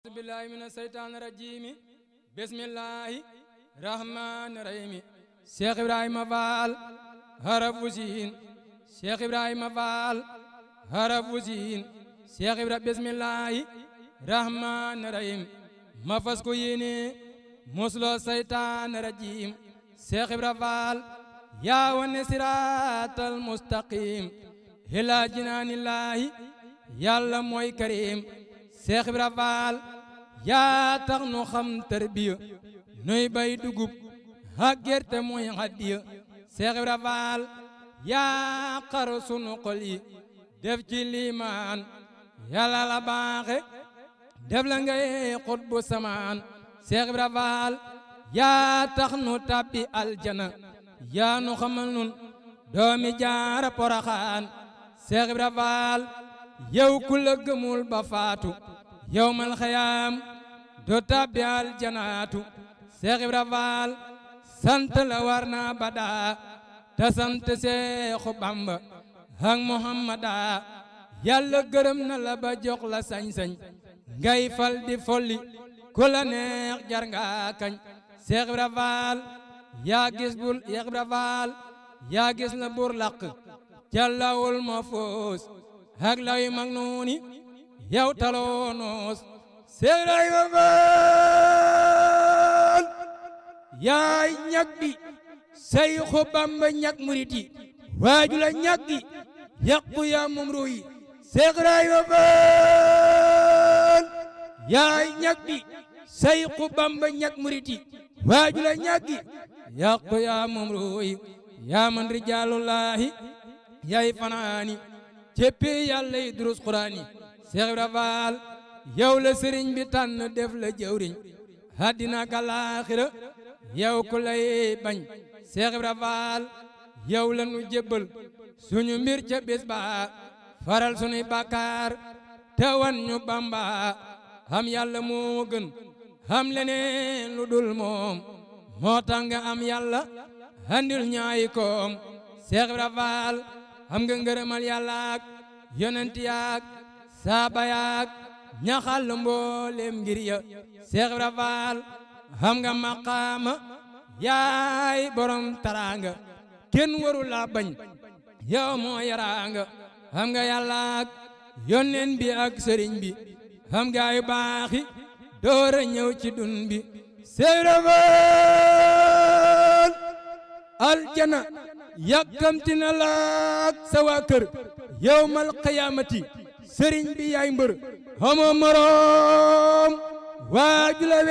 أعوذ بالله من الشيطان الرجيم بسم الله الرحمن الرحيم شيخ إبراهيم فال هرب وزين شيخ إبراهيم فال هرب وزين شيخ إبراهيم بسم الله الرحمن الرحيم ما فسكو يني مسلو الشيطان الرجيم شيخ إبراهيم فال يا ونصراط المستقيم إلى جنان الله يالله موي كريم Seex Ibra Faal yaa tax nu xam tarbiya nuy bay dugub ak gerte muy hadiya Seex Ibra Faal yaa xar sunu xol yi def ci liimaan Yàlla la baaxe def la ngay xutbu samaan Seex Ibra Faal yaa tax nu tabbi aljana yaa nu xamal nun doomi jaara Poroxaan Seex Ibra Faal yow ku la gëmul ba faatu yawmal xiyaam doo tabbi aljanaatu Seex Ibra Faal sant la war na badaa te sant Seexu Bamba ak Muhammada Yàlla gërëm na la ba jox la sañ-sañ ngay fal di folli ku la neex jar nga kañ Seex Ibra Faal yaa gis Seex Ibra Faal yaa gis la bur laq jàllawul ma foos ak lay mag nooni yow taloo noos Seex Ibra Faal yaay ñag bi Seexu Bamba ñag murit yi waaju la ñag gi yàqu yaa moom ruuy Seex Ibra Faal yaay ñag bi Seexu Bamba ñag murit yi waaju la ñag gi yàqu yaa moom ruuy yaa man rijaalullaahi yaay fanaani céppi Yàlla yi durus Quraani Seex Ibra Faal yow la sëriñ bi tànn def la jëwriñ àddina ak àllaaxira yow ku lay bañ Seex Ibra Faal yow la nu jébbal suñu mbir ca bés ba faral suñuy bàkkaar te wan ñu Bamba xam Yàlla moo gën xam leneen lu dul moom moo tax nga am Yàlla andil ñaayi koom Seex Ibra Faal xam nga ngërëmal Yàlla ak yonent yaak saaba yaak ñaxal mboolem ngir ya Seex Ibra Faal xam nga maqaama yaay borom taraanga kenn waru la bañ yow moo yaraanga xam nga Yàlla ak yonent bi ak sëriñ bi xam nga yu baaxi doora ñëw ci dun bi Seex Ibra Faal aljana yàkkamti na laak sa waa kër yawmal qiyaamati sëriñ bi yaay mbër xamoo moroom waaju la